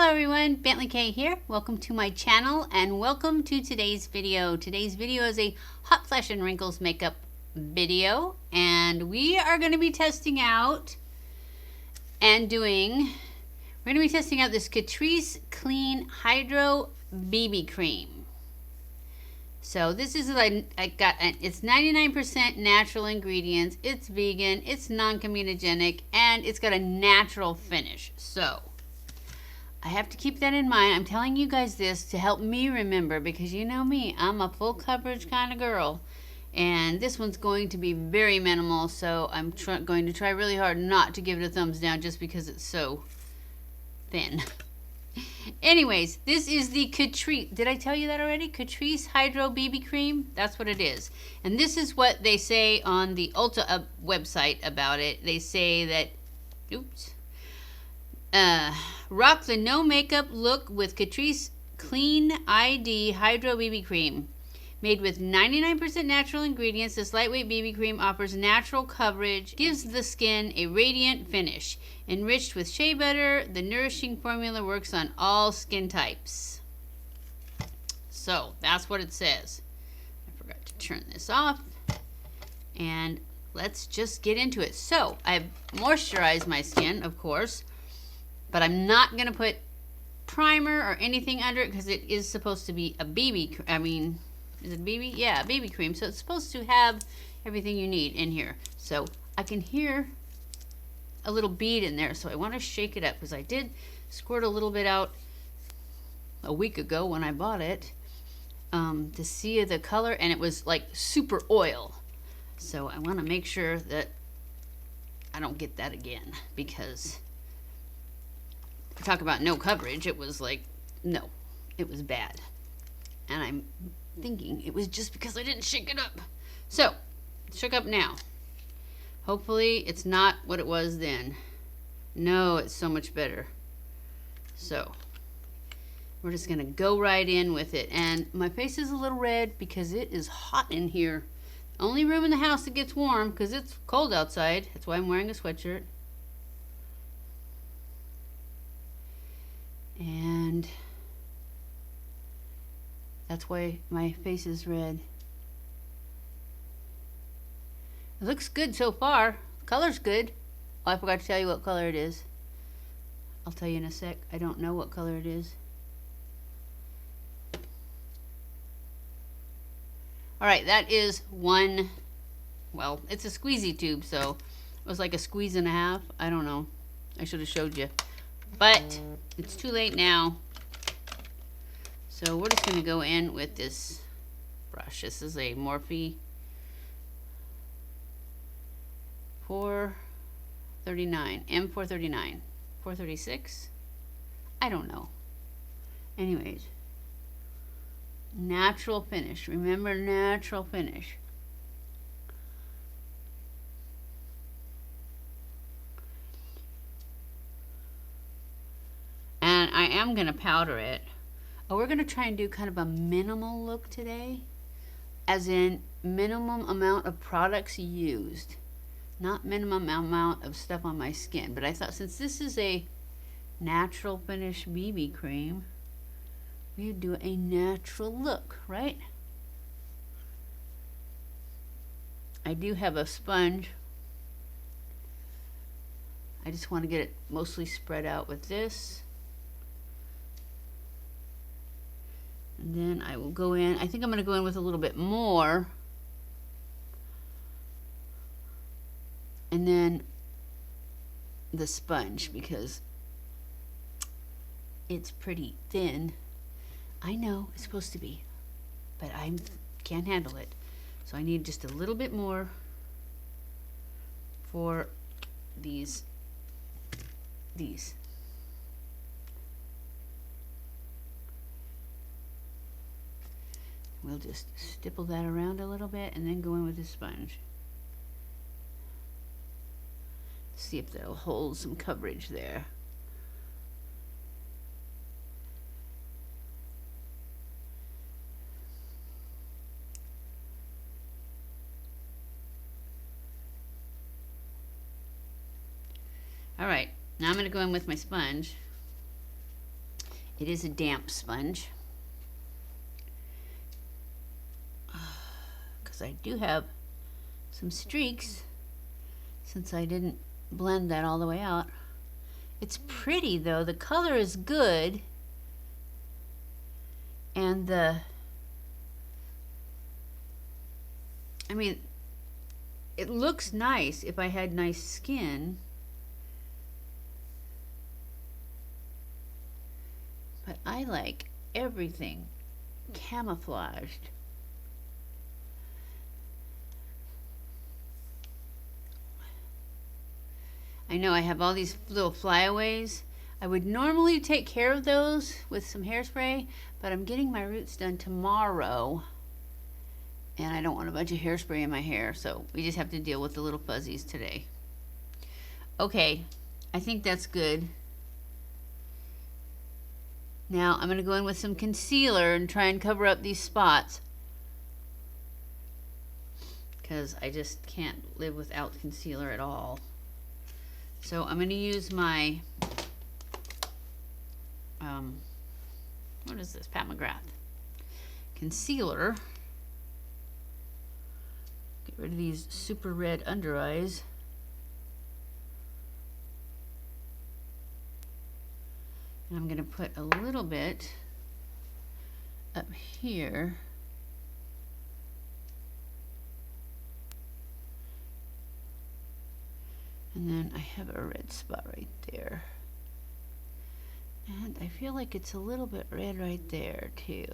Hello everyone, BentlyK here. Welcome to my channel and welcome to today's video. Today's video is a hot flash and wrinkles makeup video, and we are going to be testing out this Catrice Hydro BB Cream. So this is it's 99% natural ingredients, it's vegan, it's non-comedogenic, and it's got a natural finish. So I have to keep that in mind. I'm telling you guys this to help me remember, because you know me, I'm a full coverage kind of girl. And this one's going to be very minimal, so I'm going to try really hard not to give it a thumbs down just because it's so thin. Anyways, this is the Catrice, did I tell you that already? Catrice Hydro BB Cream, that's what it is. And this is what they say on the Ulta website about it. They say that, rock the no makeup look with Catrice Clean ID Hydro BB Cream. Made with 99% natural ingredients, this lightweight BB cream offers natural coverage, gives the skin a radiant finish. Enriched with shea butter, the nourishing formula works on all skin types. So that's what it says. I forgot to turn this off. And let's just get into it. So I've moisturized my skin, of course, but I'm not going to put primer or anything under it because it is supposed to be a BB, is it BB? Yeah, BB cream. So it's supposed to have everything you need in here. So I can hear a little bead in there, so I want to shake it up because I did squirt a little bit out a week ago when I bought it to see the color, and it was like super oil. So I want to make sure that I don't get that again, because talk about no coverage, it was like, no, it was bad. And I'm thinking it was just because I didn't shake it up. So, shook up now. Hopefully it's not what it was then. No, it's so much better. So, we're just gonna go right in with it. And my face is a little red because it is hot in here. Only room in the house that gets warm because it's cold outside. That's why I'm wearing a sweatshirt. And that's why my face is red. It looks good so far. Color's good. Oh, I forgot to tell you what color it is. I'll tell you in a sec. I don't know what color it is. Alright, that is one, well, it's a squeezy tube, so it was like a squeeze and a half. I don't know. I should have showed you. But it's too late now. So we're just going to go in with this brush. This is a Morphe 439, M439, 436. I don't know. Anyways, natural finish. Remember, natural finish. I am going to powder it. Oh, we're going to try and do kind of a minimal look today, as in minimum amount of products used, not minimum amount of stuff on my skin. But I thought, since this is a natural finish BB cream, we'd do a natural look, right? I do have a sponge. I just want to get it mostly spread out with this. And then I will go in. I think I'm going to go in with a little bit more. And then the sponge, because it's pretty thin. I know it's supposed to be, but I can't handle it. So I need just a little bit more for these. We'll just stipple that around a little bit and then go in with the sponge. See if that'll hold some coverage there. All right, now I'm going to go in with my sponge. It is a damp sponge. Because I do have some streaks since I didn't blend that all the way out. It's pretty though. The color is good. And I mean, it looks nice if I had nice skin. But I like everything camouflaged. I know I have all these little flyaways. I would normally take care of those with some hairspray, but I'm getting my roots done tomorrow. And I don't want a bunch of hairspray in my hair, so we just have to deal with the little fuzzies today. Okay, I think that's good. Now I'm going to go in with some concealer and try and cover up these spots, because I just can't live without concealer at all. So I'm going to use my, what is this, Pat McGrath concealer. Get rid of these super red under eyes. And I'm going to put a little bit up here. And then I have a red spot right there. And I feel like it's a little bit red right there too.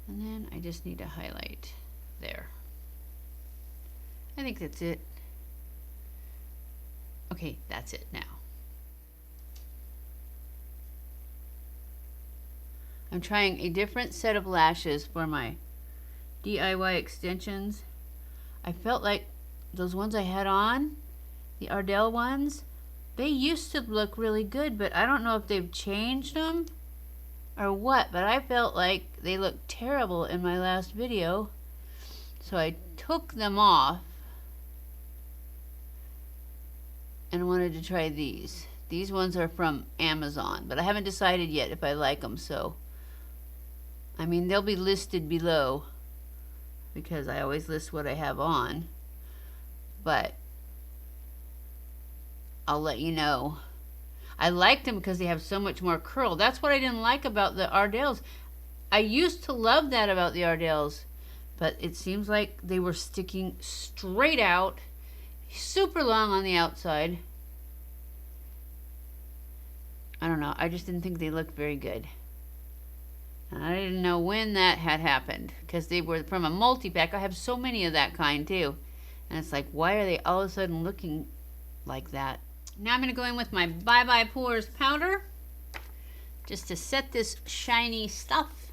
And then I just need to highlight there. I think that's it. Okay, that's it now. I'm trying a different set of lashes for my DIY extensions. I felt like those ones I had on, the Ardell ones, they used to look really good, but I don't know if they've changed them or what, but I felt like they looked terrible in my last video. So I took them off and wanted to try these. These ones are from Amazon, but I haven't decided yet if I like them, so I mean, they'll be listed below because I always list what I have on, but I'll let you know. I liked them because they have so much more curl. That's what I didn't like about the Ardells. I used to love that about the Ardells, but it seems like they were sticking straight out, super long on the outside. I don't know. I just didn't think they looked very good. And I didn't know when that had happened because they were from a multi-pack. I have so many of that kind too. And it's like, why are they all of a sudden looking like that? Now I'm going to go in with my Bye Bye Pores powder just to set this shiny stuff.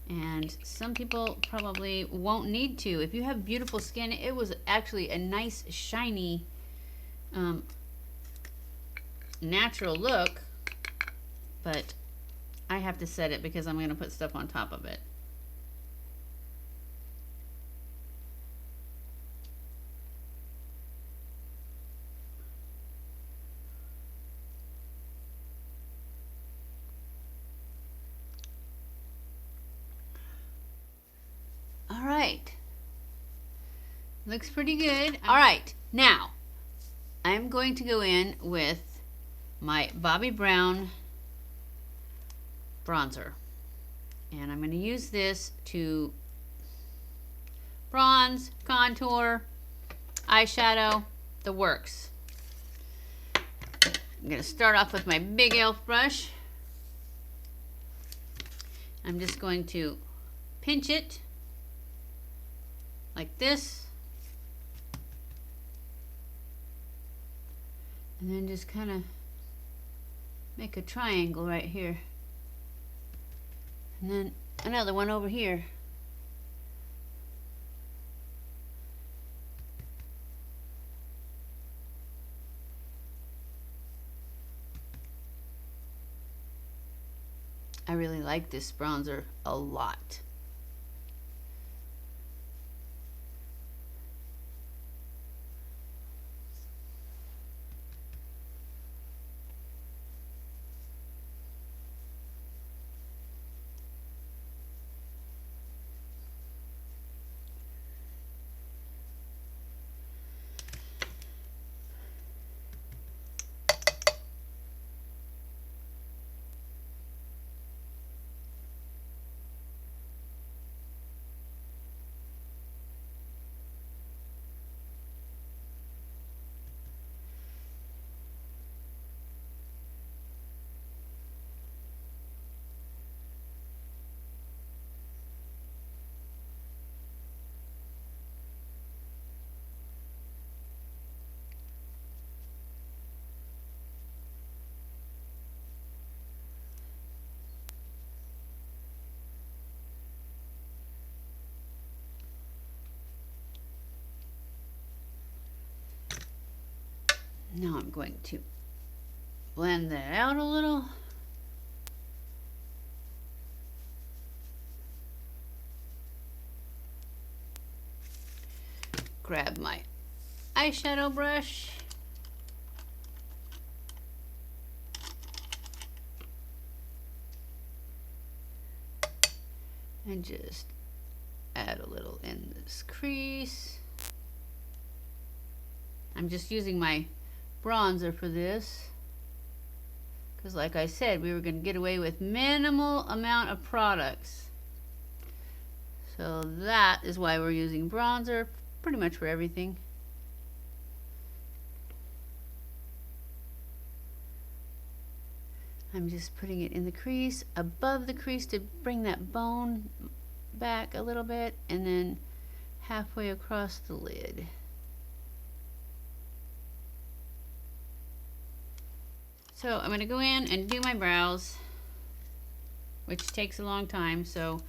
And some people probably won't need to. If you have beautiful skin, it was actually a nice shiny natural look, but I have to set it because I'm going to put stuff on top of it. All right. Looks pretty good. All right. Now, I'm going to go in with my Bobbi Brown bronzer. And I'm going to use this to bronze, contour, eyeshadow, the works. I'm going to start off with my big e.l.f. brush. I'm just going to pinch it like this. And then just kind of make a triangle right here. And then another one over here. I really like this bronzer a lot. Now I'm going to blend that out a little. Grab my eyeshadow brush. And just add a little in this crease. I'm just using my bronzer for this because, like I said, we were going to get away with minimal amount of products. So that is why we're using bronzer pretty much for everything. I'm just putting it in the crease, above the crease to bring that bone back a little bit, and then halfway across the lid. So I'm going to go in and do my brows, which takes a long time, so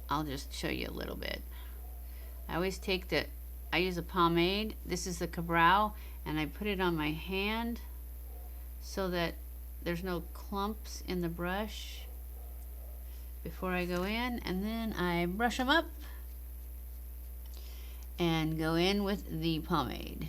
I'll just show you a little bit. I always take I use a pomade. This is the Cabrow, and I put it on my hand so that there's no clumps in the brush before I go in, and then I brush them up and go in with the pomade.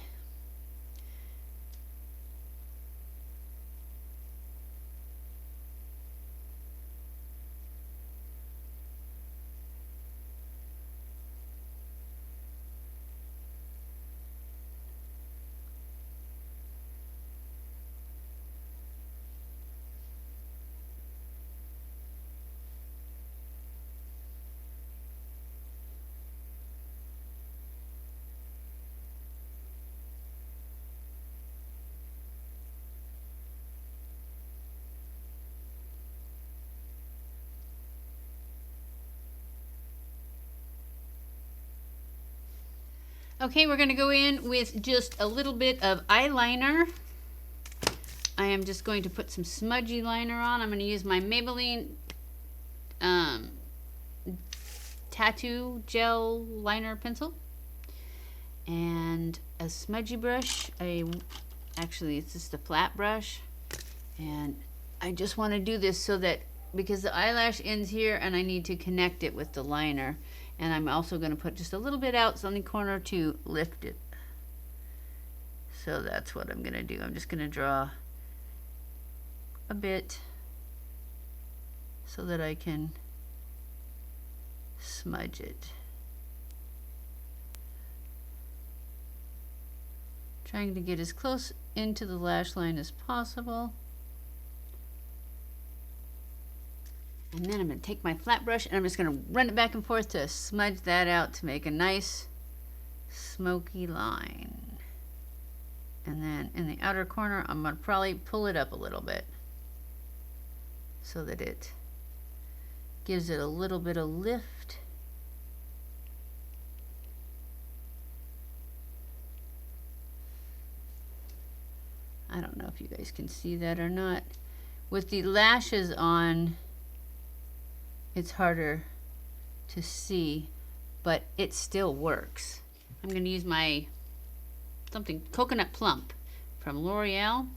Okay, we're going to go in with just a little bit of eyeliner. I am just going to put some smudgy liner on. I'm going to use my Maybelline Tatoo gel liner pencil and a smudgy brush. Actually, it's just a flat brush, and I just want to do this so that, because the eyelash ends here and I need to connect it with the liner. And I'm also going to put just a little bit out on the corner to lift it. So that's what I'm going to do. I'm just going to draw a bit so that I can smudge it. Trying to get as close into the lash line as possible. And then I'm going to take my flat brush and I'm just going to run it back and forth to smudge that out to make a nice smoky line. And then in the outer corner, I'm going to probably pull it up a little bit so that it gives it a little bit of lift. I don't know if you guys can see that or not. With the lashes on, it's harder to see, but it still works. I'm going to use my Coconut Plump from L'Oreal.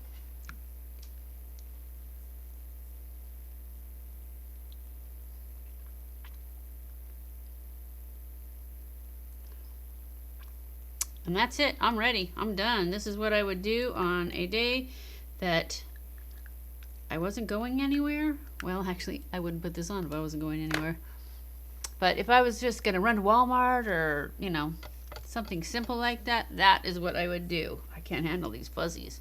And that's it. I'm ready. I'm done. This is what I would do on a day that I wasn't going anywhere. Well, actually, I wouldn't put this on if I wasn't going anywhere. But if I was just going to run to Walmart or, you know, something simple like that, that is what I would do. I can't handle these fuzzies.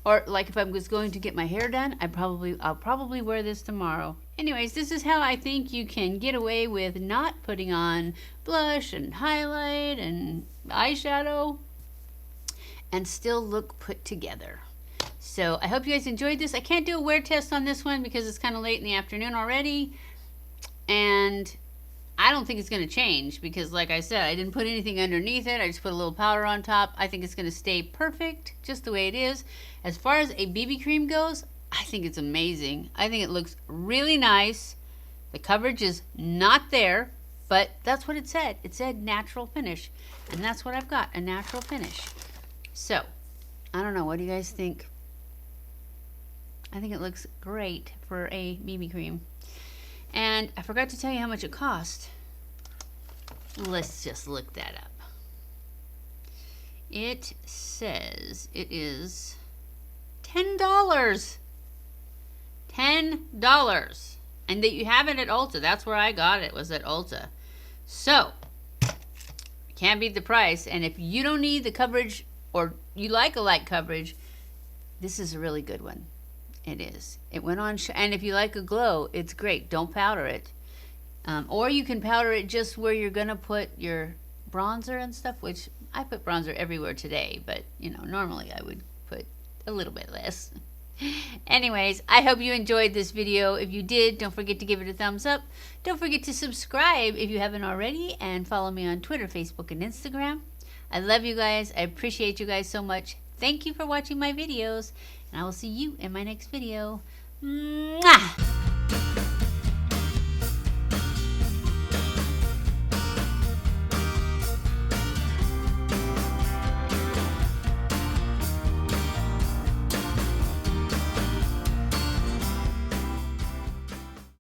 Or like if I was going to get my hair done, I'll probably wear this tomorrow. Anyways, this is how I think you can get away with not putting on blush and highlight and eyeshadow and still look put together. So I hope you guys enjoyed this. I can't do a wear test on this one because it's kind of late in the afternoon already. And I don't think it's going to change because, like I said, I didn't put anything underneath it. I just put a little powder on top. I think it's going to stay perfect just the way it is. As far as a BB cream goes, I think it's amazing. I think it looks really nice. The coverage is not there, but that's what it said. It said natural finish. And that's what I've got, a natural finish. So, I don't know. What do you guys think? I think it looks great for a BB cream. And I forgot to tell you how much it cost. Let's just look that up. It says it is $10. $10. And that you have it at Ulta. That's where I got it, was at Ulta. So, can't beat the price. And if you don't need the coverage or you like a light coverage, this is a really good one. It is. It went on, and if you like a glow, it's great. Don't powder it. Or you can powder it just where you're going to put your bronzer and stuff, which I put bronzer everywhere today, but, you know, normally I would put a little bit less. Anyways, I hope you enjoyed this video. If you did, don't forget to give it a thumbs up. Don't forget to subscribe if you haven't already, and follow me on Twitter, Facebook, and Instagram. I love you guys. I appreciate you guys so much. Thank you for watching my videos, and I will see you in my next video. Mwah!